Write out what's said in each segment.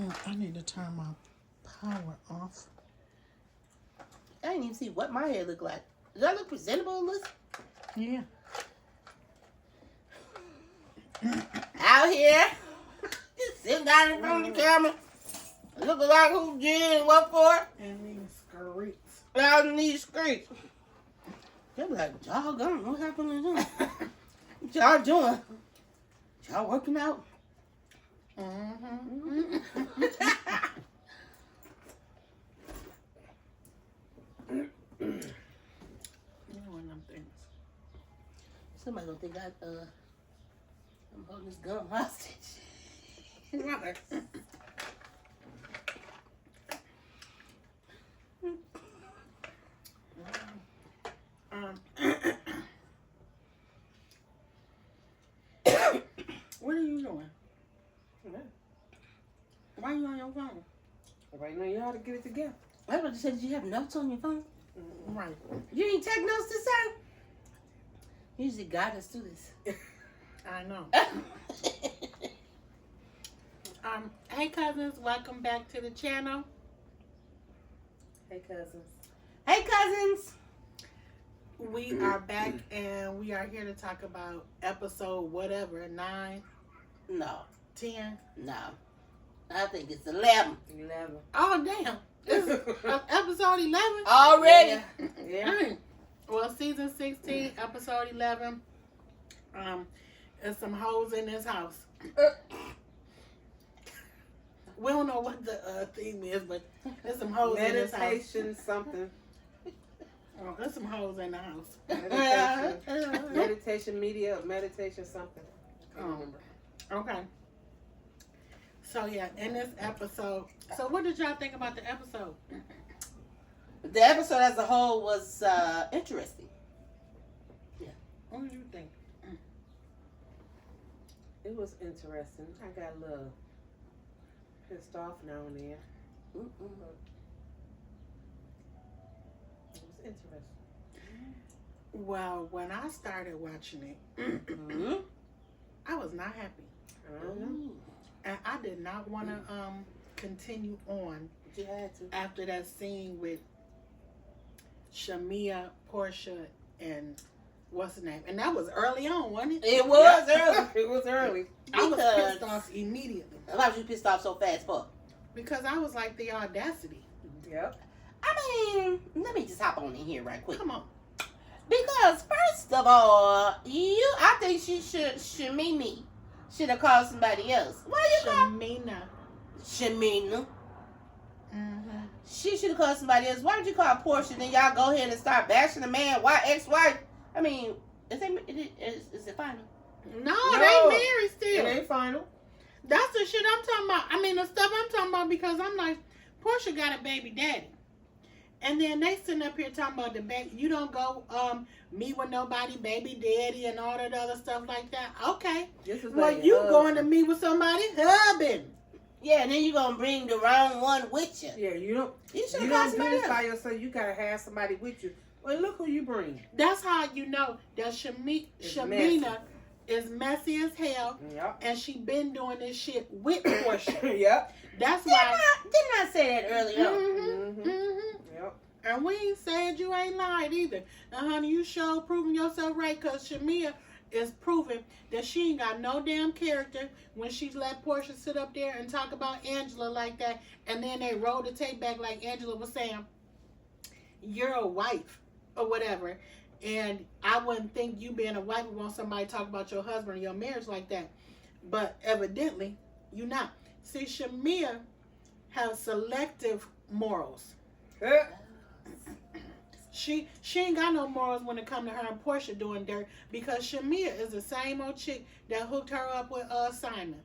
I need to turn my power off. I didn't even see what my hair looked like. Does that look presentable, Liz? Yeah. Out here, just sitting down in front of the camera, looking like who did what for? And these screets. Out in these streets. They're like, doggone, what happened to them? What y'all doing? Y'all working out? Mm-hmm. One of them things. Somebody gonna think I'm holding this gum hostage. Right. What are you doing? Why are you on your phone? Right now, you know how to get it together. I was about to say, did you have notes on your phone? Right. You didn't take notes this time? You usually guide us through this. I know. Hey cousins, welcome back to the channel. Hey, cousins. Hey, cousins. We are back and we are here to talk about episode whatever, 9, No, 10. no. I think it's 11. 11. Oh damn. This is episode 11? Already? Yeah. Well, season 16, episode 11. There's some hoes in this house. We don't know what the theme is, but there's some hoes in this house. Meditation something. Oh, there's some hoes in the house. Meditation. Meditation media. Meditation something. I can't remember. Okay. So yeah, in this episode. So what did y'all think about the episode? The episode as a whole was interesting. What do you think? It was interesting. I got a little pissed off now and then. It was interesting. Well, when I started watching it, I was not happy. And I did not want to continue on But you had to. after that scene with Shamia, Portia, and what's her name? And that was early on, wasn't it? It was early. It was early. I was Because- pissed off immediately Why was you pissed off so fast for? because I was like, the audacity. Yep. I mean, let me just hop on in here right quick. Come on. Because first of all, I think Shamimi should have called somebody else. Why you call Shamina. Shamina? Mm-hmm. She should have called somebody else. Why did you call Portia? Then y'all go ahead and start bashing the man. Why ex-wife? I mean, is it final? No, No. they married still. It ain't final. That's the shit I'm talking about. I mean, the stuff I'm talking about because I'm like, Portia got a baby daddy. And then they sitting up here talking about the baby. You don't go meet with nobody, baby daddy, and all that other stuff like that. Okay. This is Well, like you going to meet with somebody, husband. Yeah, and then you gonna bring the wrong one with you. Yeah, you don't. You should You have called don't do somebody this by else. yourself. You gotta have somebody with you. Well, look who you bring. That's how you know that It's Shamina is messy as hell, Yep. and she been doing this shit with Portia. Yep. That's Didn't why. I say that earlier? Yep. And we ain't said you ain't lied either. Now, honey, you sure proving yourself right because Shamia is proving that she ain't got no damn character when she let Portia sit up there and talk about Angela like that. And then they roll the tape back like Angela was saying, you're a wife or whatever. And I wouldn't think you being a wife would want somebody to talk about your husband or your marriage like that. But evidently, you're not. See, Shamia has selective morals. She ain't got no morals when it come to her and Portia doing dirt because Shamia is the same old chick that hooked her up with Simon.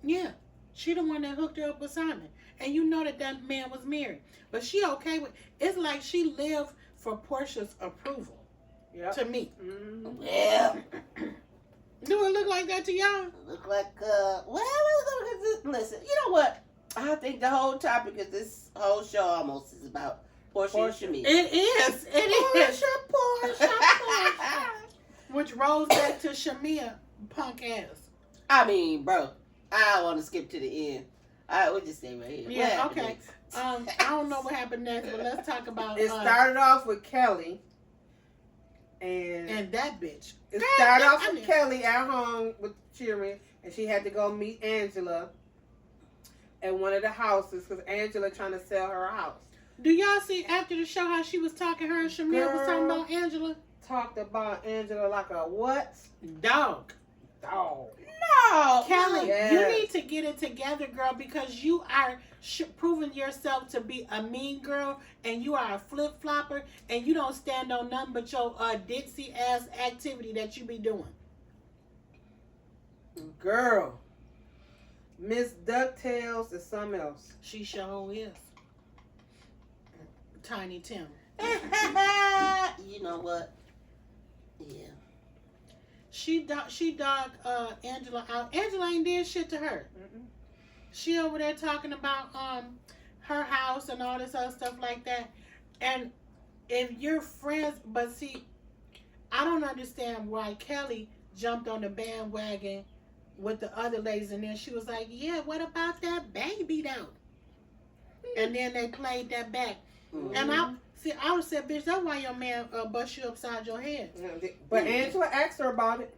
Yeah, she the one that hooked her up with Simon, and you know that man was married, but she okay with. It's like she lived for Portia's approval. Yep. To me, Well, do it look like that to y'all? look like listen. You know what? I think the whole topic of this whole show almost is about Portia and Shamia. It is. It is. Portia. Which rolls back to Shamia punk ass. I mean, bro, I want to skip to the end. All right, we'll just stay right here. Yeah, What happened okay. next? I don't know what happened next, but let's talk about It started off with Kelly. and that bitch. It Girl, started off I with mean- Kelly at home with cheering, and she had to go meet Angela at one of the houses because Angela trying to sell her house. Do y'all see after the show how she was talking? Her and Shamir was talking Girl. about Angela. Talked about Angela like a what? Dog. Dog. No, Kelly, Yes. you need to get it together, girl, because you are proving yourself to be a mean girl, and you are a flip flopper, and you don't stand on nothing but your ditzy ass activity that you be doing. Girl. Miss DuckTales is something else. She sure is. Tiny Tim. You know what? Yeah. She dog Angela out. Angela ain't did shit to her. Mm-mm. She over there talking about her house and all this other stuff like that. And if you're friends, but see, I don't understand why Kelly jumped on the bandwagon with the other ladies, and then she was like, "Yeah, what about that baby though?" And then they played that back, and I would say, "Bitch, that's why your man bust you upside your head." But Angela asked her about it.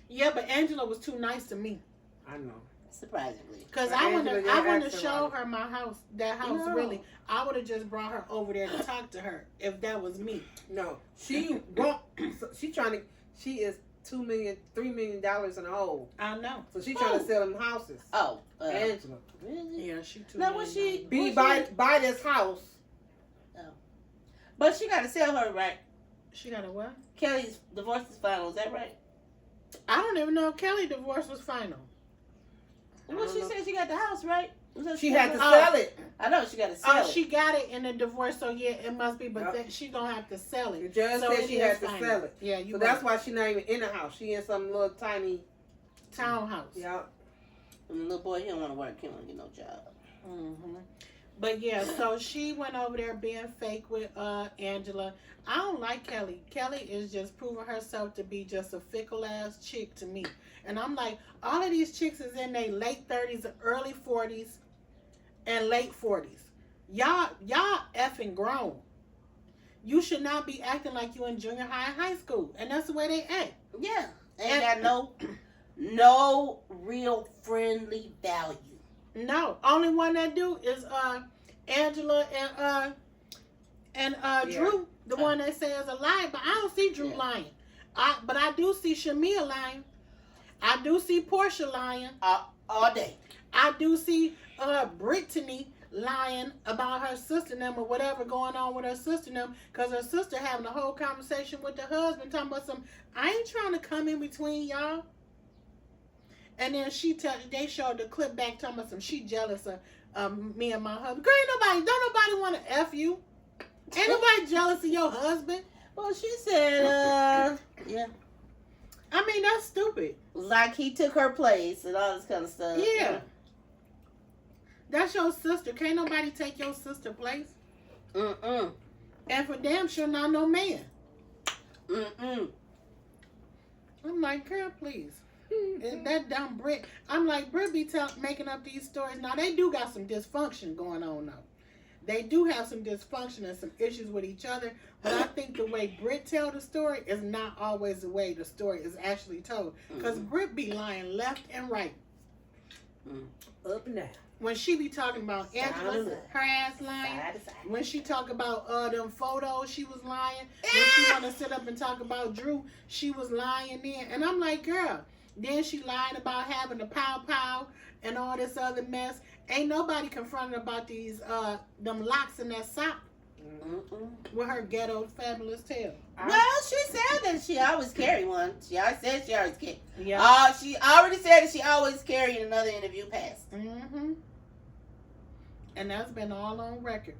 Yeah, but Angela was too nice to me. I know. Surprisingly. Cause But I Angela wouldn't didn't have ask her showed about her my house, that house No. really. I would have just brought her over there to talk to her if that was me. No. She won't. She trying to. She is $3 million in the hole. I know. So she trying to sell them houses. Oh, Angela. really? Yeah, she too. Now, was she? Buy this house. But she got to sell her, right? She got a what? Kelly's divorce is final. Is that right? I don't even know if Kelly divorce was final. Well, she said she got the house, right? She had to Oh. sell it. I know she got to sell Oh, it. she got it in the divorce, so yeah, it must be. But Yep. then she gonna have to sell The it. judge So said it she is had to final. sell it. Yeah, you. So that's why she's not even in the house. She in some little tiny. townhouse. Yeah. And the little boy, he don't want to work. He don't want to get no job. Mm-hmm. But yeah, so she went over there being fake with Angela. I don't like Kelly. Kelly is just proving herself to be just a fickle ass chick to me. And I'm like, all of these chicks is in their late 30s, early 40s, and late 40s. Y'all effing grown. You should not be acting like you in junior high and high school. And that's the way they act. Yeah. Ain't got no real friendly value. No, only one that do is Angela and Drew, the one that says a lie. But I don't see Drew lying. But I do see Shamia lying. I do see Portia lying. All day. I do see Brittany lying about her sister and them or whatever going on with her sister and them, because her sister having a whole conversation with the husband talking about I ain't trying to come in between y'all. And then they showed the clip back talking about she jealous of me and my husband. Girl, don't nobody want to F you. Ain't nobody jealous of your husband. Well, she said, yeah. I mean, that's stupid. Like he took her place and all this kind of stuff. Yeah. That's your sister. Can't nobody take your sister place. Mm-mm. And for damn sure not no man. Mm-mm. I'm like, girl, please. And that dumb Brit. I'm like, Brit be making up these stories. Now, they do got some dysfunction going on, though. They do have some dysfunction and some issues with each other. But I think the way Brit tell the story is not always the way the story is actually told. Because Brit be lying left and right. Up and down. When she be talking about Angela, her ass lying. Side to side. When she talk about them photos, she was lying. When she want to sit up and talk about Drew, she was lying then. And I'm like, girl. Then she lied about having a pow and all this other mess. Ain't nobody confronted about these them locks in that sock with her ghetto fabulous tail. Well, she said that she always carry one. She always said she always carry. Yeah. She already said that she always carry in another interview past. Mm-hmm. And that's been all on record.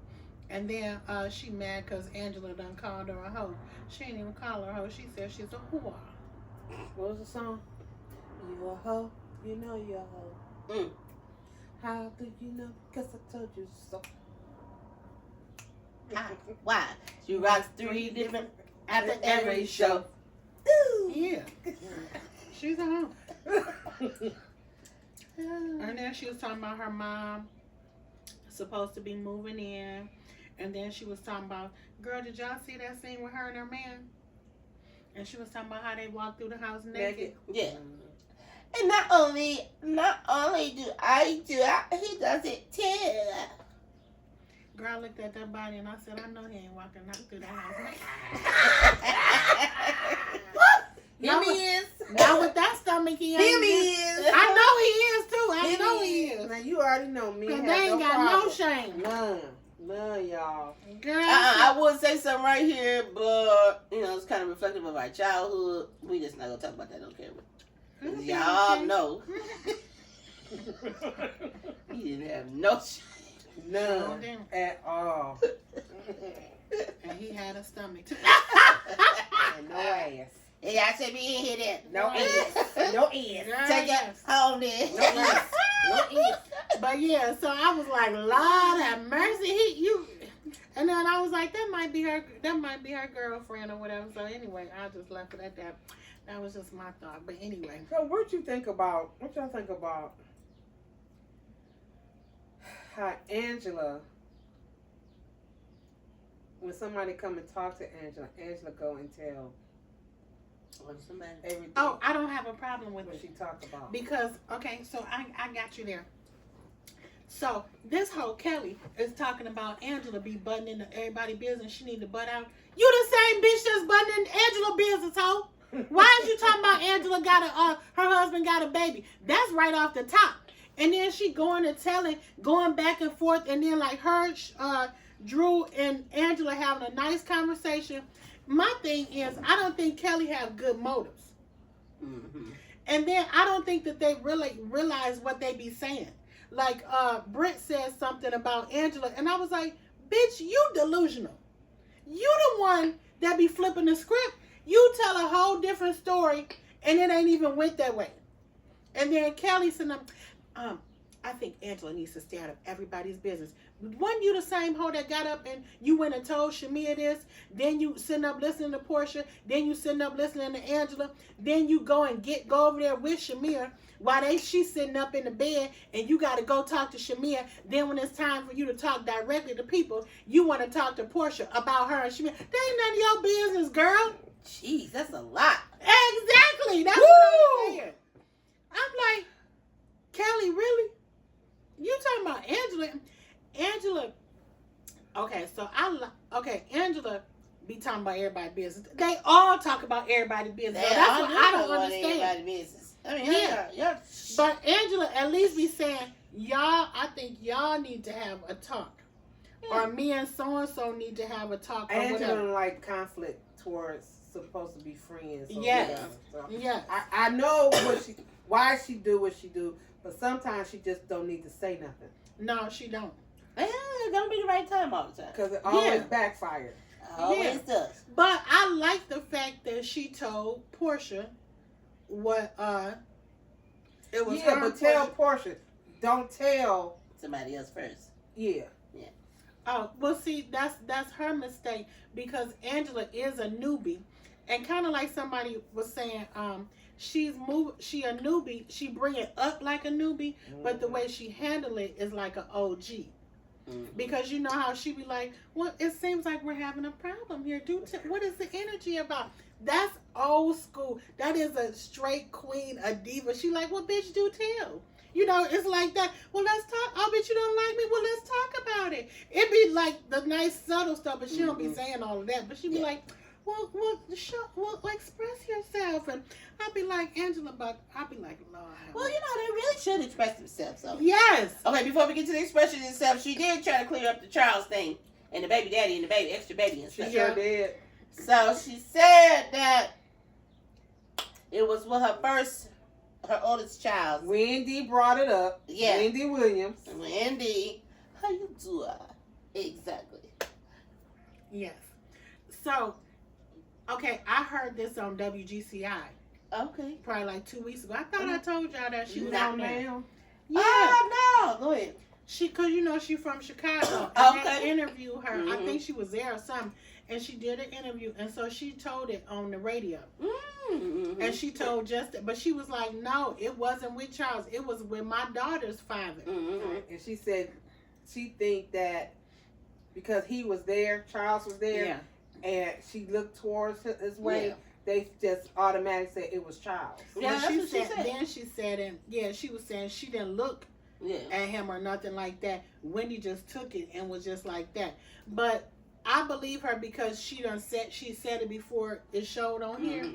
And then she mad because Angela done called her a hoe. She ain't even call her a hoe. She said she's a whore. What was the song? You a hoe, you know you a hoe. How do you know? Because I told you so. Why? She rocks 3 different after every show. Ooh. Yeah. She's a hoe. And then she was talking about her mom supposed to be moving in. And then she was talking about, girl, did y'all see that scene with her and her man? And she was talking about how they walked through the house naked. Yeah. And not only do I do it, he does it too. Girl, I looked at that body and I said, I know he ain't walking out through the house naked. Him is. Now with that stomach, he ain't. Him is. I know he is too. I know he is. Now you already know me. Cause have they ain't no got problem. no shame. None, y'all. Girl, I would say something right here, but it's kind of reflective of our childhood. We just not gonna talk about that on camera. Y'all know he didn't have no shame. None at all. and he had a stomach too. And no ass. Yeah, I should be in here then. No ass. No ass. Girl, Take yes. it home then. No ass. No ass. But yeah, so I was like, Lord have mercy, and then I was like, that might be her girlfriend or whatever. So anyway, I just left it at that. That was just my thought. But anyway. So what y'all think about how Angela, when somebody come and talk to Angela go and tell everything. Oh, I don't have a problem with what it. she talk about. Because, okay, so I got you there. So this whole Kelly is talking about Angela be butting into everybody's business. She need to butt out. You the same bitch that's butting into Angela business, hoe. Why is you talking about Angela her husband got a baby? That's right off the top. And then she going back and forth, and then like Drew and Angela having a nice conversation. My thing is, I don't think Kelly have good motives. Mm-hmm. And then I don't think that they really realize what they be saying. Like Britt said something about Angela, and I was like, bitch, you delusional. You the one that be flipping the script. You tell a whole different story, and it ain't even went that way. And then Kelly said, I think Angela needs to stay out of everybody's business. Wasn't you the same hoe that got up and you went and told Shamia this? Then you sitting up listening to Portia. Then you sitting up listening to Angela. Then you go over there with Shamia while she's sitting up in the bed, and you got to go talk to Shamia. Then when it's time for you to talk directly to people, you want to talk to Portia about her and Shamia. That ain't none of your business, girl. Jeez, that's a lot. Exactly. That's Woo! what I'm saying. I'm like, Kelly, really? You talking about Angela? Angela. Okay, so Angela be talking about everybody's business. They all talk about everybody's business. So that's what I don't understand. Everybody's business. I mean, yeah. But Angela at least be saying, I think y'all need to have a talk. Or me and so-and-so need to have a talk. Or Angela whatever. don't like conflict towards supposed to be friends. Yes. So Yes. I know why she do what she do, but sometimes she just don't need to say nothing. No, she don't. It's gonna be the right time all the time. Because it always backfired. Always does. But I like the fact that she told Portia what it was. Yeah, but tell Portia, don't tell somebody else first. Yeah. Oh, well, see, that's her mistake, because Angela is a newbie, and kind of like somebody was saying, she a newbie. She bring it up like a newbie, but the way she handle it is like an OG. Mm-hmm. Because you know how she be like, well, it seems like we're having a problem here. What is the energy about? That's old school. That is a straight queen, a diva. She like, well, bitch, do tell. You know, it's like that. Well, let's talk. Oh, bitch, you don't like me? Well, let's talk about it. It be like the nice subtle stuff, but she don't be saying all of that. But she be like, well, express yourself. And I'll be like, Angela, but I'll be like, Lord. Well, they really should express themselves. So. Yes. Okay, before we get to the expression itself, she did try to clear up the Charles thing and the baby daddy and the extra baby and stuff. She sure did. So she said that it was with her oldest child. Wendy brought it up. Yeah. Wendy Williams. Wendy, how you doing? Exactly. Yes. So, okay, I heard this on WGCI. Okay. Probably like 2 weeks ago. I thought I told y'all that she was on there. Now. Yeah. Oh, no. Go ahead. Cause she from Chicago. Okay. And they interviewed her. Mm-hmm. I think she was there or something. and she did an interview, and so she told it on the radio. Mm-hmm. And she told but she was like, no, it wasn't with Charles. It was with my daughter's father. Mm-hmm. And she said she think that because he was there, Charles was there, and she looked towards his way, they just automatically said it was Charles. Yeah, that's what she said. Then she said, and she was saying she didn't look at him or nothing like that. Wendy just took it and was just like that. But I believe her because she said it before it showed on here.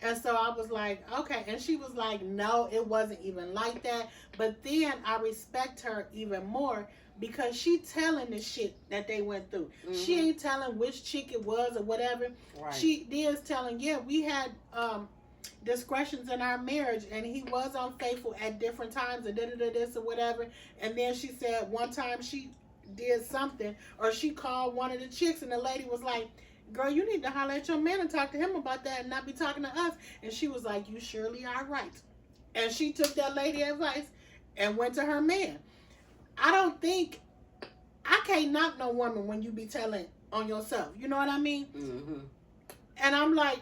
And so I was like, okay. And she was like, no, it wasn't even like that. But then I respect her even more because she telling the shit that they went through. She ain't telling which chick it was or whatever. Right. She is telling, we had discretions in our marriage and he was unfaithful at different times and this or whatever. And then she said one time she did something or she called one of the chicks and the lady was like, girl, you need to holler at your man and talk to him about that and not be talking to us. And she was like, you surely are right. And she took that lady advice and went to her man. I can't knock no woman when you be telling on yourself. You know what I mean? Mm-hmm. And I'm like,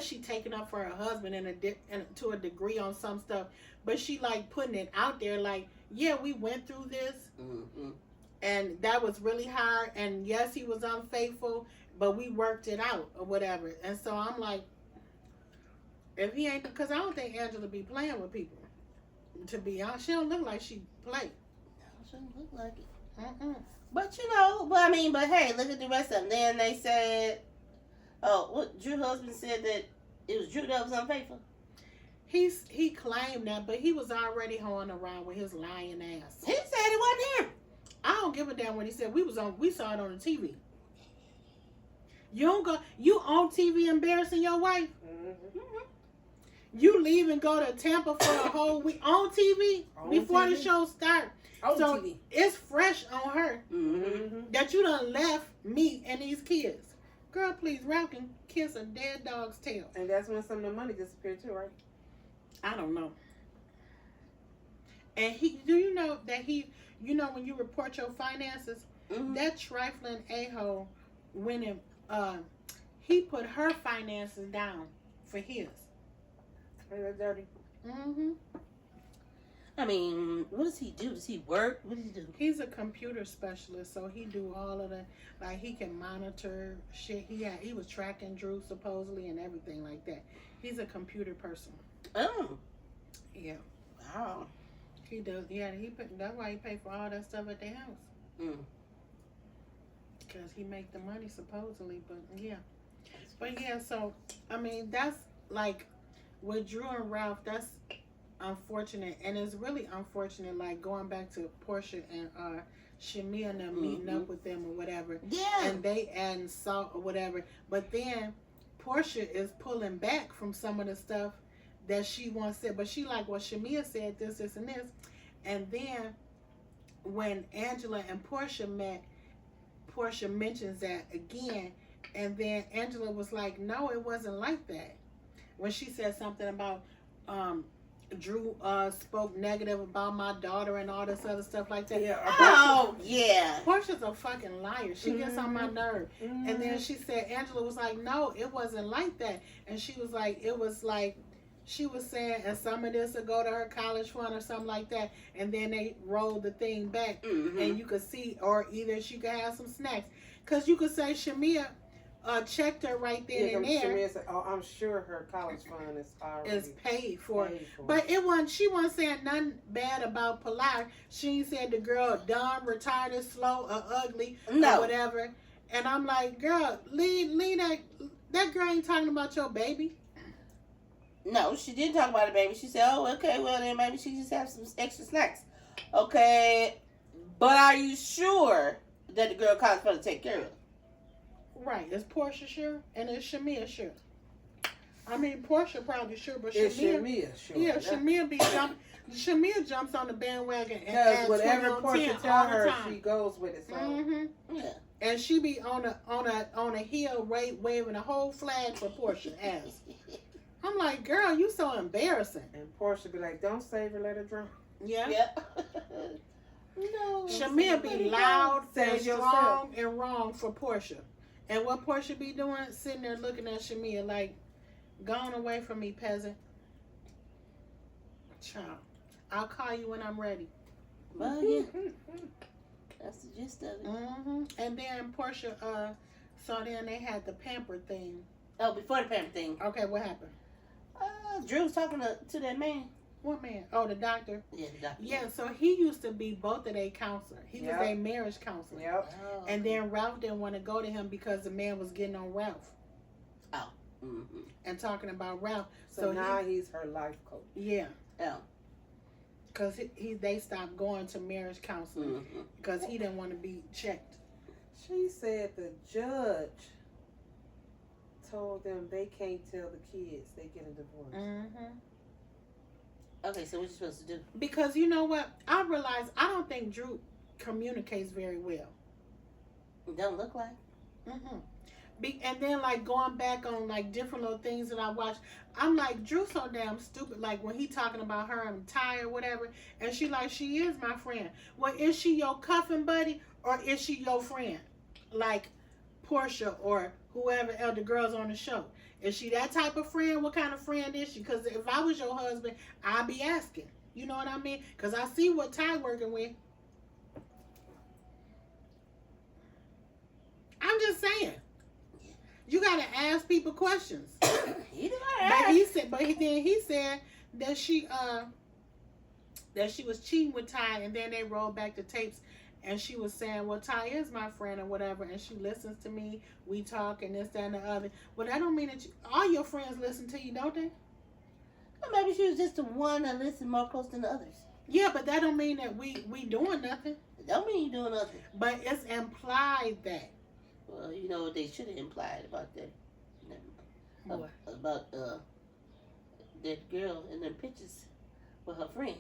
she taking up for her husband and to a degree on some stuff, but she like putting it out there like, we went through this. Mm-hmm. And that was really hard. And yes, he was unfaithful, but we worked it out or whatever. And so I'm like, if he ain't, because I don't think Angela be playing with people. To be honest, she don't look like she play. No, she don't look like it. Mm-mm. But but hey, look at the rest of them. Then they said, Drew's husband said that it was Drew that was unfaithful. He claimed that, but he was already hoeing around with his lying ass. He said it wasn't him. I don't give a damn what he said. We saw it on the TV. You on TV embarrassing your wife? Mm-hmm. You leave and go to Tampa for a whole week on TV before the show starts. So TV. It's fresh on her Mm-hmm. that you done left me and these kids. Girl, please, Ralph can kiss a dead dog's tail. And that's when some of the money disappeared too, right? I don't know. And do you know that when you report your finances, that trifling a-hole went and he put her finances down for his. That's dirty. Mm-hmm. I mean, what does he do? Does he work? What does he do? He's a computer specialist, so he do all of the, like, he can monitor shit. He was tracking Drew supposedly and everything like that. He's a computer person. Oh. Yeah. Wow. He does. Yeah, that's why he paid for all that stuff at the house. Because he make the money supposedly, but yeah. But yeah, so, I mean, that's like, with Drew and Ralph, that's unfortunate. And it's really unfortunate, like, going back to Portia and Shamia and them meeting up with them or whatever. Yeah. And they adding salt or whatever. But then Portia is pulling back from some of the stuff that she once said. But she like, well, Shamia said this, and this. And then when Angela and Portia met, Portia mentions that again. And then Angela was like, no, it wasn't like that. When she said something about Drew spoke negative about my daughter and all this other stuff like that. Yeah. Portia's a fucking liar. She gets on my nerve. And then she said, Angela was like, no, it wasn't like that. And she was like, it was like, she was saying, and some of this will go to her college fund or something like that. And then they rolled the thing back. And you could see, or either she could have some snacks. Because you could say Shamia checked her right then and there. Shamia said, I'm sure her college fund is paid for. But she wasn't saying nothing bad about Pilar. She said the girl dumb, retarded, slow, or ugly, or whatever. And I'm like, girl, leave that girl ain't talking about your baby. No, she didn't talk about it, baby. She said, oh, okay, well then maybe she just have some extra snacks. Okay, but are you sure that the girl college fund to take care of it? Right, is Portia sure? And is Shamia sure? I mean, Portia probably sure, but Shamia sure. Yeah, Shamia jumps on the bandwagon and adds whatever Portia tell her, she goes with it. So. Yeah. And she be on a hill waving a whole flag for Portia ass. I'm like, girl, you so embarrassing. And Portia be like, don't save her, let her drown. Yeah. Yeah. No. Shamia be loud and Save yourself. strong and wrong for Portia. And what Portia be doing? Sitting there looking at Shamia like, gone away from me, peasant. Child. I'll call you when I'm ready. Well, yeah. That's the gist of it. Mm-hmm. And then Portia, so then they had the pamper thing. Oh, before the pamper thing. Okay, what happened? Drew was talking to that man. What man? Oh, the doctor. Yeah, the doctor. Yeah, so he used to be both of their counselor. He was a marriage counselor. Yep. Oh, And then Ralph didn't want to go to him because the man was getting on Ralph Mm-hmm. and talking about Ralph. So now he's her life coach. Yeah, Oh. because they stopped going to marriage counseling Mm-hmm. because he didn't want to be checked. She said the judge told them they can't tell the kids they get a divorce. Mm-hmm. Okay, so what you supposed to do? Because you know what? I realized I don't think Drew communicates very well. It don't look like. Mm-hmm. And then like going back on like different little things that I watched, I'm like, Drew so damn stupid. Like when he talking about her and Ty or whatever, and she like, she is my friend. Well, is she your cuffing buddy or is she your friend? Like Portia or whoever else the girls on the show. Is she that type of friend? What kind of friend is she? Because if I was your husband, I'd be asking. You know what I mean? Because I see what Ty working with. I'm just saying. You gotta ask people questions. He did But he said that she was cheating with Ty, and then they rolled back the tapes, and she was saying, "Well, Ty is my friend or whatever, and she listens to me. We talk and this, that, and the other." But that don't mean that all your friends listen to you, don't they? Well, maybe she was just the one that listened more close than the others. Yeah, but that don't mean that we doing nothing. It don't mean you doing nothing. But it's implied that. Well, you know what they should have implied about that. What? About that girl in them pictures with her friend.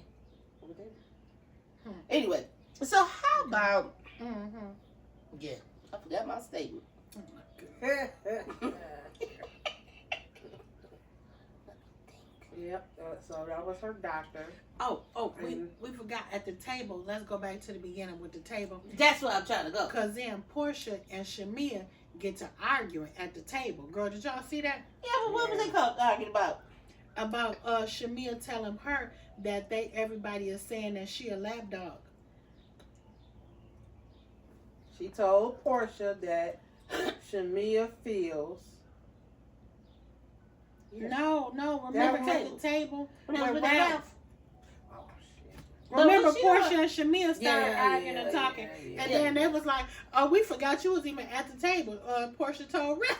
Anyway, so how about Mm-hmm. yeah, I forgot my statement. Yep. So that was her doctor. We forgot at the table. Let's go back to the beginning with the table. That's where I'm trying to go. Because then Portia and Shamia get to arguing at the table. Girl, did y'all see that? Yeah, but what was they arguing about? About Shamia telling her that everybody is saying that she a lap dog. She told Portia that Shamia feels. No, remember at the table When with I was with Ralph. Ralph. Oh shit. Remember But she Portia and Shamia started arguing and yeah, talking. yeah. And then they was like, "Oh, we forgot you was even at the table." Portia told Ralph.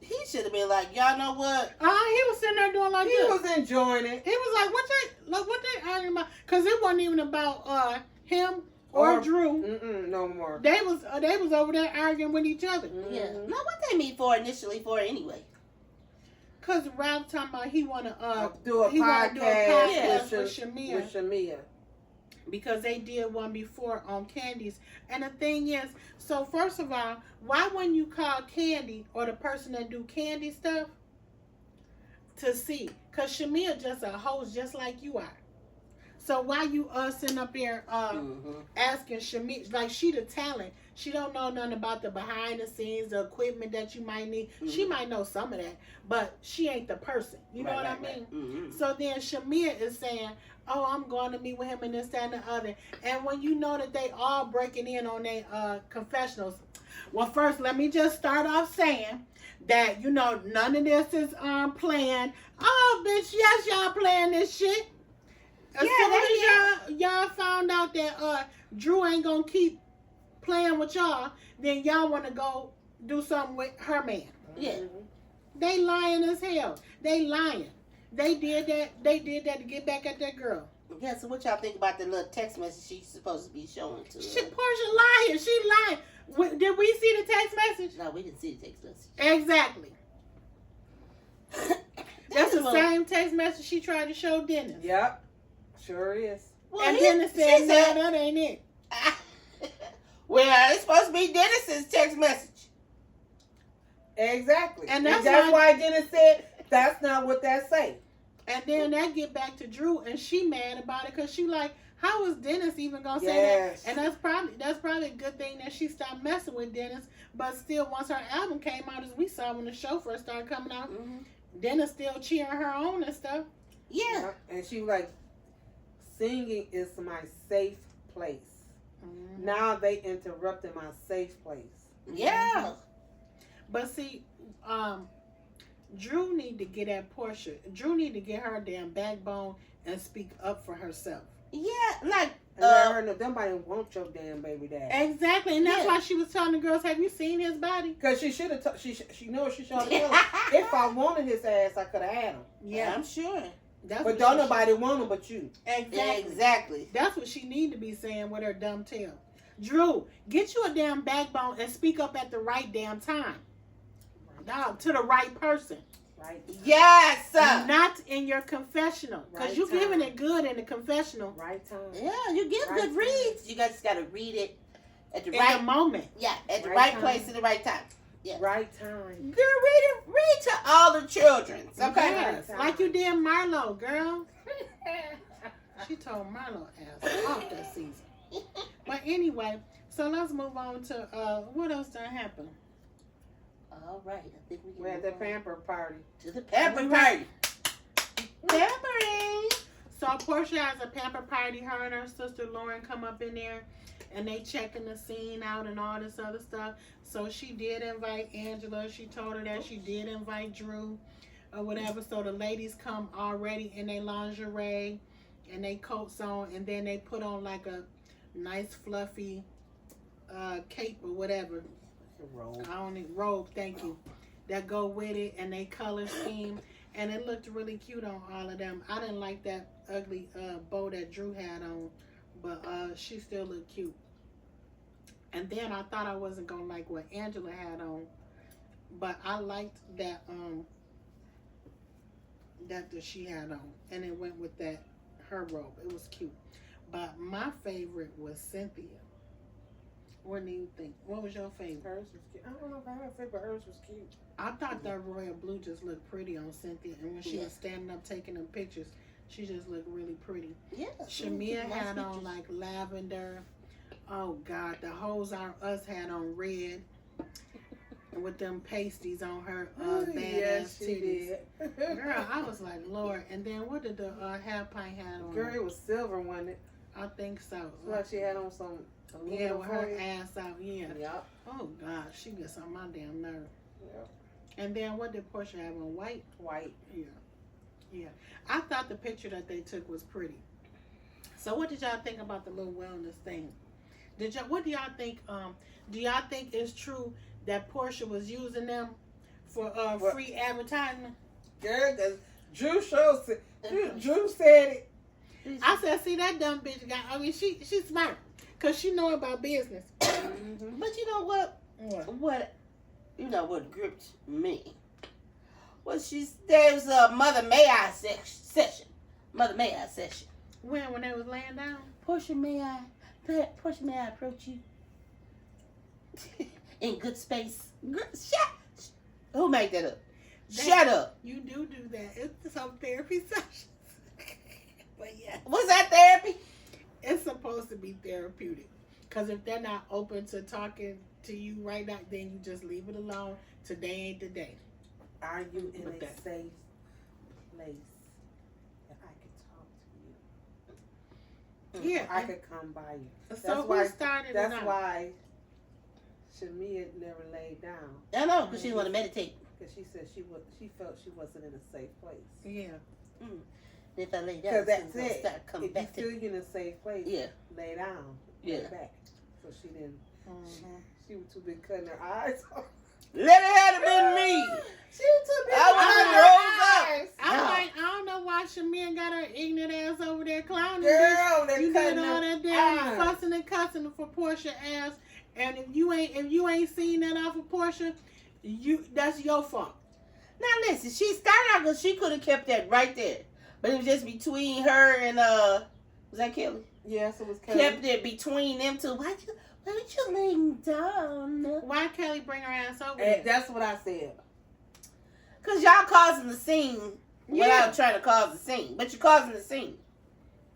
He should have been like, y'all know what? He was sitting there doing like He this. was enjoying it. He was like, what they arguing about? Because it wasn't even about him or Drew. No more. They was over there arguing with each other. Yeah. No, what they meet for initially for anyway? Cause Ralph talking about he wanna do a he wanna do a podcast podcast with Shamia because they did one before on Candy's. And the thing is, so first of all, why wouldn't you call Candy or the person that do Candy stuff to see? Cause Shamia just a host just like you are. So why you sitting up there asking Shamia, like she the talent. She don't know nothing about the behind the scenes, the equipment that you might need. She might know some of that, but she ain't the person. You know what I mean? Mm-hmm. So then Shamia is saying, "Oh, I'm going to meet with him and this, that, and the other." And when you know that they all breaking in on their confessionals, well, first let me just start off saying that none of this is planned. Oh, bitch, yes, y'all playing this shit. As soon as y'all found out that Drew ain't gonna keep playing with y'all, then y'all want to go do something with her man. Yeah. They lying as hell. They lying. They did that to get back at that girl. Yeah, so what y'all think about the little text message she's supposed to be showing to She Portia lying. She lying. Did we see the text message? No, we didn't see the text message. Exactly. That's the same text message she tried to show Dennis. Yep. Sure is. Well, and Dennis said, "No, that ain't it." Well, it's supposed to be Dennis's text message. Exactly. And that's why Dennis said that's not what that say. And then that get back to Drew, and she mad about it because she like, How was Dennis even gonna say Yes. that? And that's probably a good thing that she stopped messing with Dennis. But still, once her album came out, as we saw when the show first started coming out, Dennis still cheering her on and stuff. Yeah. And she was like, singing is my safe place. Now they interrupted my safe place. Yeah. But see, Drew need to get at Portia. Drew need to get her damn backbone and speak up for herself. Yeah, like And let her know nobody want your damn baby dad. Exactly, and that's why she was telling the girls, "Have you seen his body?" Because she should have. She knows she should have. If I wanted his ass, I could have had him. Yeah, I'm sure. But don't nobody want him but you. Exactly. That's what she need to be saying with her dumb tail. Drew, get you a damn backbone and speak up at the right damn time. Dog, to the right person. Right. Yes. Not in your confessional. Because Right you time. giving it good in the confessional. Right time. Yeah, you give Right good time. reads. You just gotta read it at the In right the moment. Yeah, at the Right right time. place at the right time. Yeah. Right time. Girl, read to all the children. Okay. Yes, like you did Marlo, girl. She told Marlo ass off that season. But anyway, so let's move on to what else done happened? All right, I think we can We're at move the on pamper party. to the pamper party. Pampering. So Portia has a pamper party. Her and her sister Lauren come up in there, and they checking the scene out and all this other stuff. So she did invite Angela. She told her that she did invite Drew or whatever. So the ladies come already in their lingerie and they coats on, and then they put on like a nice fluffy cape or whatever. Roll. Robe, thank you. That go with it, and they color scheme, and it looked really cute on all of them. I didn't like that ugly bow that Drew had on, but she still looked cute. And then I thought I wasn't gonna like what Angela had on, but I liked that that she had on, and it went with that her robe. It was cute. But my favorite was Cynthia. What do you think? What was your favorite? Hers was cute. I don't know about her favorite, but hers was cute. I thought that royal blue just looked pretty on Cynthia, and when she was standing up taking them pictures, she just looked really pretty. Yeah. Shamia had on like lavender. Oh God, the hoes on us had on red, with them pasties on her badass Yes, she titties. did. Girl, I was like, Lord. And then what did the half pint had on? Girl, it was silver, wasn't it? I think so. Like she had on some. Yeah, with her foil. ass out. Yeah. Yep. Oh God, she gets on my damn nerve. Yep. And then what did Portia have on? White. White. Yeah. Yeah. I thought the picture that they took was pretty. So what did y'all think about the little wellness thing? What do y'all think? Do y'all think it's true that Portia was using them for free advertisement? Girl, because Drew said it. I said, see that dumb bitch got. I mean, she's smart because she know about business. But you know what? What gripped me was there was a Mother May I session. Mother May I session. When they was laying down. Portia, may I approach you in good space? Shut. Who made that up? Shut up. You do that. It's some therapy sessions. But yeah. Was that therapy? It's supposed to be therapeutic. Because if they're not open to talking to you right now, then you just leave it alone. Today ain't the day. Are you in With a that. safe place that I could talk to you? Yeah. I could come by you. So who started it That's out? why Shamia never laid down. I know, because she didn't want to meditate. Because she said she felt she wasn't in a safe place. Yeah. If I lay down, Because that's it's gonna it. start coming If back you to feel you're in a safe place, Yeah. lay down. Yeah. Lay back. So she didn't. Mm-hmm. She was too big cutting her eyes off. Let it have been me. She was too big I cutting was her eyes. I'm No. like, I don't know why Shamia got her ignorant ass over there clowning. Girl, they You cutting did all her that damn eyes. fussing and cussing for Portia ass, and if you ain't seen that off of Portia, that's your fault. Now listen, she started out because she could have kept that right there, but it was just between her and was that Kelly? Yes, it was Kelly. Kept it between them two. Why you laying down? Why Kelly bring her ass over And there? that's what I said. Cause y'all causing the scene Yeah. without trying to cause the scene, but you're causing the scene.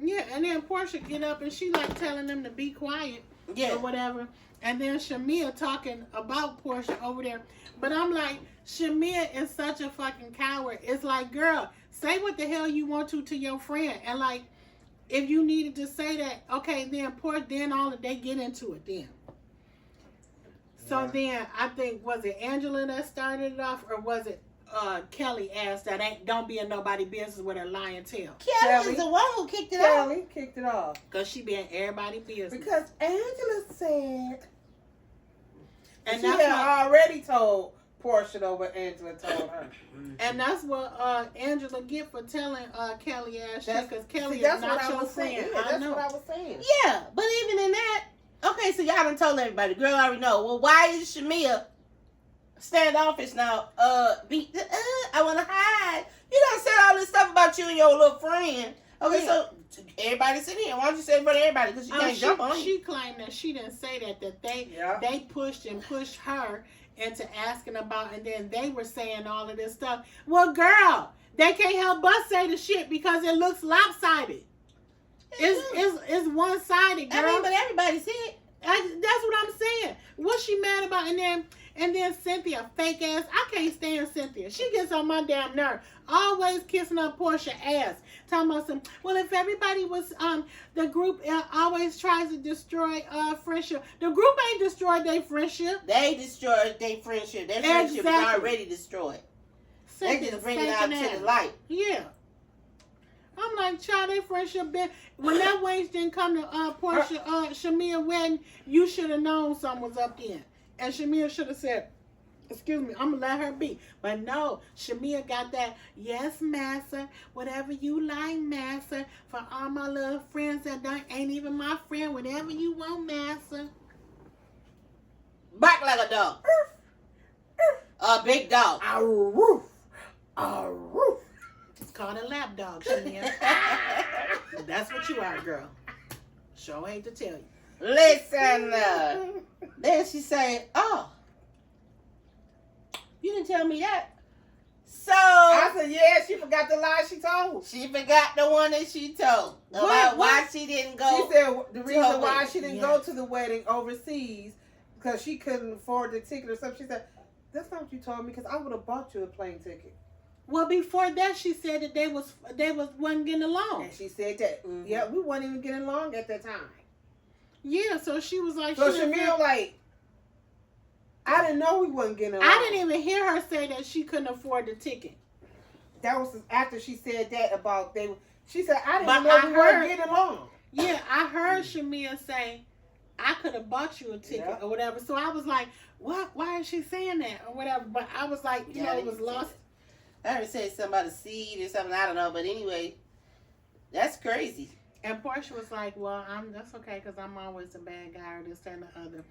Yeah, and then Portia get up and she like telling them to be quiet or whatever. And then Shamia talking about Portia over there. But I'm like, Shamia is such a fucking coward. It's like, girl, say what the hell you want to your friend. And like, if you needed to say that, okay, then they get into it then. So then I think, was it Angela that started it off, or was it Kelly asked that don't be in nobody business with her lying tail? Kelly is the one who kicked it off. Kelly kicked it off. Because she be in everybody's business. Because Angela said, and she had already told Portia though what Angela told her. And that's what Angela get for telling Kelly ass shit, because Kelly that's is not what your I was friend. saying. I That's know. what I was saying. Yeah, but even in that, okay, so y'all done told everybody. The girl already know. Well, why is Shamia standoffish now? I want to hide. You done said all this stuff about you and your little friend. Okay, so everybody sit here. Why don't you say it in front of everybody? Because you can't jump on She claimed that she didn't say that they pushed her into asking about, and then they were saying all of this stuff. Well, girl, they can't help but say the shit because it looks lopsided. It's one-sided, girl. I mean, but everybody see it. That's what I'm saying. What's she mad about? And then Cynthia, fake ass. I can't stand Cynthia. She gets on my damn nerve. Always kissing up Portia ass. Talking about some, well, if everybody was, the group always tries to destroy friendship. The group ain't destroyed their friendship. They destroyed their friendship. Their friendship is already destroyed. Cynthia, they just bring it out to the light. Yeah. I'm like, child, their friendship been, when that wench didn't come to Portia, Shamia wedding, you should have known something was up there. And Shamia should have said, excuse me, I'm going to let her be. But no, Shamia got that, yes, massa, whatever you like, massa, for all my little friends that ain't even my friend, whatever you want, massa. Bark like a dog. A big dog. A roof. A roof. It's called a lap dog, Shamia. That's what you are, girl. Sure hate to tell you. Listen, then she said, oh, you didn't tell me that. So I said, yeah, she forgot the lie she told. She forgot the one that she told about why she didn't go. She said the reason why she didn't go Yes. to the wedding overseas because she couldn't afford the ticket or something. She said, that's not what you told me because I would have bought you a plane ticket. Well, before that, she said that they wasn't getting along. And she said that, yeah, we weren't even getting along at that time. Yeah, so she was like, So Shamil like, I didn't know we wasn't getting along. I didn't even hear her say that she couldn't afford the ticket. That was after she said that about they. She said, I didn't But know we weren't getting along. Yeah, I heard Shamia say, I could have bought you a ticket or whatever. So I was like, what? Why is she saying that or whatever? But I was like, you know, it was lost. I heard say something about a seed or something. I don't know. But anyway, that's crazy. And Portia was like, well, that's okay because I'm always a bad guy or this and the other.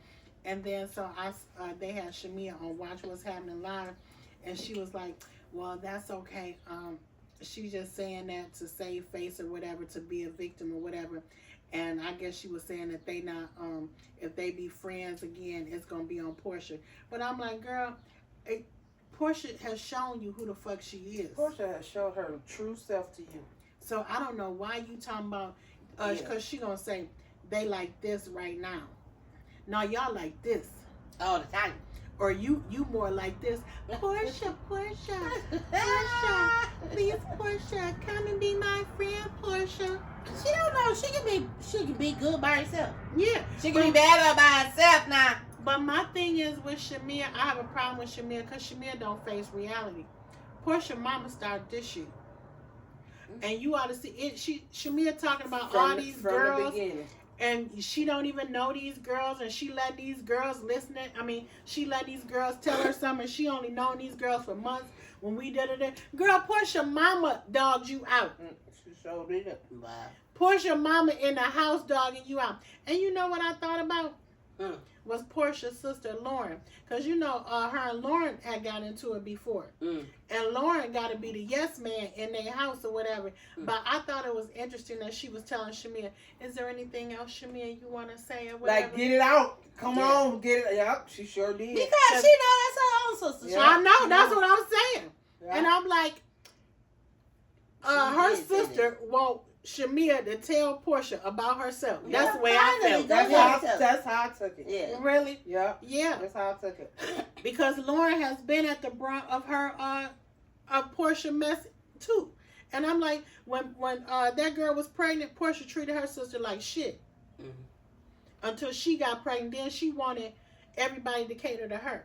And then so they had Shamia on Watch What's Happening Live. And she was like, well, that's okay. She's just saying that to save face or whatever, to be a victim or whatever. And I guess she was saying that they not, if they be friends again, it's going to be on Portia. But I'm like, girl, Portia has shown you who the fuck she is. Portia has showed her true self to you. So I don't know why you talking about, because she going to say, they like this right now. No, y'all like this. All the time. Or you more like this. Portia, please, Portia, come and be my friend, Portia. She don't know. She can be good by herself. Yeah. She can be bad all by herself now. But my thing is with Shamia, I have a problem with Shamia because Shamia don't face reality. Portia mama started this shit. And you ought to see it. Shamia talking about all these girls. And she don't even know these girls, and she let these girls she let these girls tell her something, and she only known these girls for months. When we did it, girl, Portia mama dogged you out. She showed it. Wow. Portia mama in the house dogging you out. And you know what I thought about? Was Portia's sister Lauren. Because you know, her and Lauren had got into it before. And Lauren got to be the yes man in their house or whatever. But I thought it was interesting that she was telling Shamia, is there anything else, Shamia, you want to say or whatever? Like, get it out. Come on, get it. Yep, she sure did. Because she know that's her own sister. Yeah. I know, that's what I'm saying. Yeah. And I'm like, her sister won't Shamia to tell Portia about herself. That's the way I finally, felt. That's how I took it. Yeah. Really? Yep. Yeah. That's how I took it. Because Lauren has been at the brunt of her of Portia mess too. And I'm like, when that girl was pregnant, Portia treated her sister like shit. Mm-hmm. Until she got pregnant, then she wanted everybody to cater to her.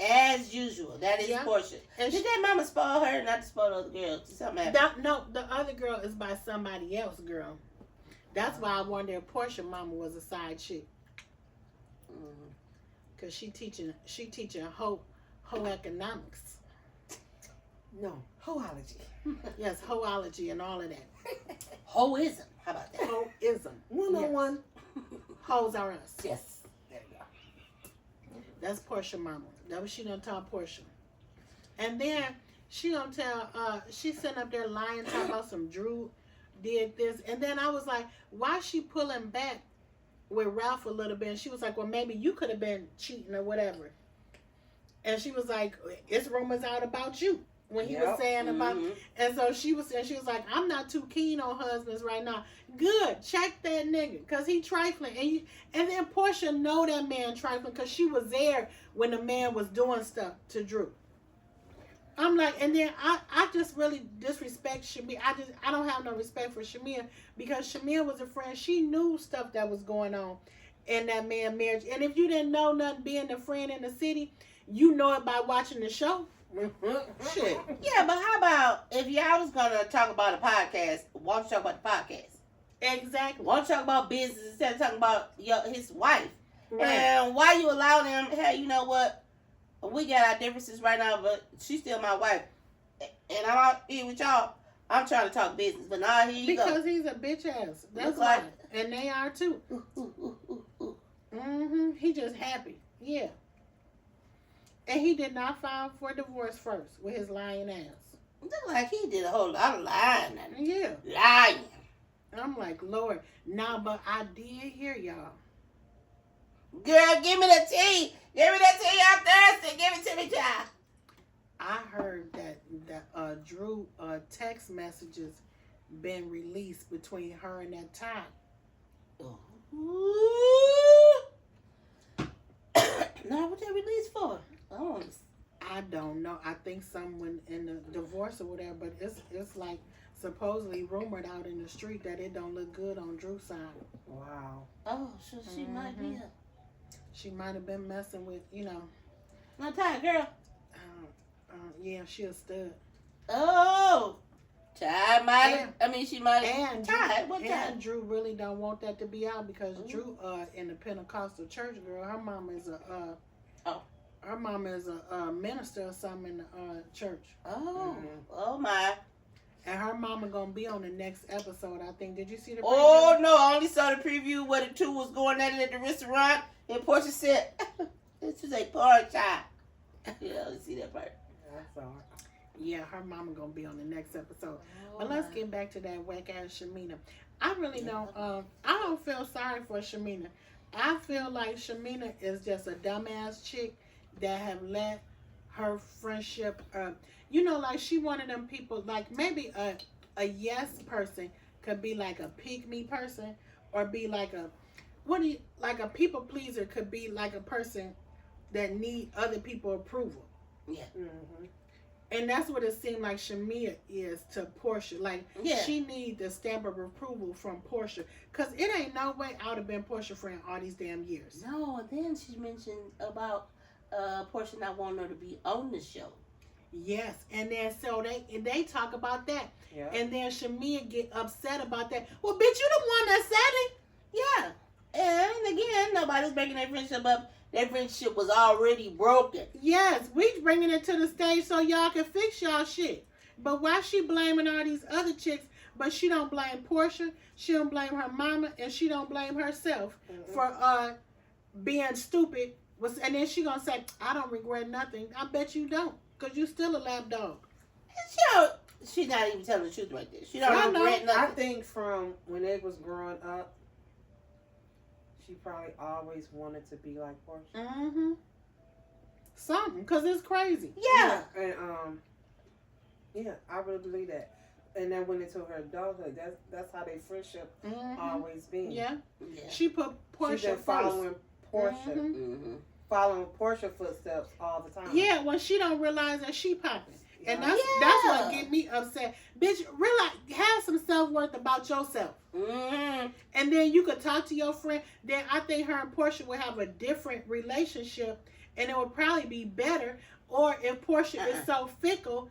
As usual, that is Portia. And did that mama spoil her, not to spoil the other girl? Something happened. No, the other girl is by somebody else, girl. That's why I wonder if Portia mama was a side chick. Cause she teaching hoe economics. No, hoeology. Yes, hoeology and all of that. Hoism. How about that? Hoism. 101. Hoes are us. Yes. There you go. That's Portia mama. That was she done tell Portia. And then she gonna tell she's sitting up there lying, talking about some Drew did this. And then I was like, why she pulling back with Ralph a little bit? And she was like, well, maybe you could have been cheating or whatever. And she was like, it's rumors out about you. When he was saying about, and so she was like, I'm not too keen on husbands right now. Good, check that nigga, cause he trifling, and then Portia know that man trifling, cause she was there when the man was doing stuff to Drew. I'm like, and then I just really disrespect Shamia. I don't have no respect for Shamia, because Shamia was a friend. She knew stuff that was going on in that man marriage, and if you didn't know nothing, being a friend in the city, you know it by watching the show. Shit. Yeah, but how about if y'all was gonna talk about a podcast, why don't you talk about the podcast? Exactly. Why don't you talk about business instead of talking about his wife? Right. And why you allow them? Hey, you know what? We got our differences right now, but she's still my wife, and I'm out here with y'all. I'm trying to talk business, but now here you go. Because he's a bitch ass. That's why, and they are too. He just happy. Yeah. And he did not file for divorce first with his lying ass. Look like he did a whole lot of lying. Yeah. Lying. I'm like, Lord. Nah, but I did hear y'all. Girl, give me the tea. Give me the tea. I'm thirsty. Give it to me, child. I heard that Drew text messages been released between her and that Ty. Now, what they released for? Oh, I don't know. I think someone in the divorce or whatever, but it's like supposedly rumored out in the street that it don't look good on Drew's side. Wow. Oh, so she might be a... She might have been messing with, Not tired, girl. Yeah, she a stud. Oh, Ty might. She might. And Ty, what Ty? And Drew really don't want that to be out because Drew, in the Pentecostal church, girl, her mom is her mom is a minister or something in the church. Oh, oh my. And her mama gonna be on the next episode, I think. Did you see the preview? Oh no, I only saw the preview where the two was going at it at the restaurant, and Portia said, "This is a porn child." Yeah, I see that part. That's all. Yeah, her mama gonna be on the next episode. But let's get back to that whack ass Shamina. I really don't. I don't feel sorry for Shamina. I feel like Shamina is just a dumbass chick that have let her friendship. Like she one of them people. Like maybe a yes person could be like a pick me person, or be like a a people pleaser could be like a person that need other people approval. Yeah. Mm-hmm. And that's what it seemed like Shamia is to Portia. Like, she need the stamp of approval from Portia. Because it ain't no way I would have been Portia friend all these damn years. No, and then she mentioned about Portia not wanting her to be on the show. Yes, and then so they talk about that. Yeah. And then Shamia get upset about that. Well, bitch, you the one that said it. Yeah. And again, nobody's breaking their friendship up. Their friendship was already broken. Yes, we bringing it to the stage so y'all can fix y'all shit. But why she blaming all these other chicks, but she don't blame Portia, she don't blame her mama, and she don't blame herself for being stupid. And then she gonna say, I don't regret nothing. I bet you don't, because you still a lap dog. She's not even telling the truth right there. She don't regret nothing. I think from when they was growing up, she probably always wanted to be like Portia. Mm-hmm. Something, because it's crazy. Yeah. And I really believe that. and then went into her adulthood. That's how their friendship always been. Yeah. Yeah. She put She Portia been first. following Portia, Mm-hmm. following Portia footsteps all the time. Yeah, when she don't realize that she popping. And Yeah. that's what get me upset. Bitch, realize, have some self-worth about yourself. Mm-hmm. And then you could talk to your friend. Then I think her and Portia would have a different relationship, and it would probably be better. Or if Portia is so fickle,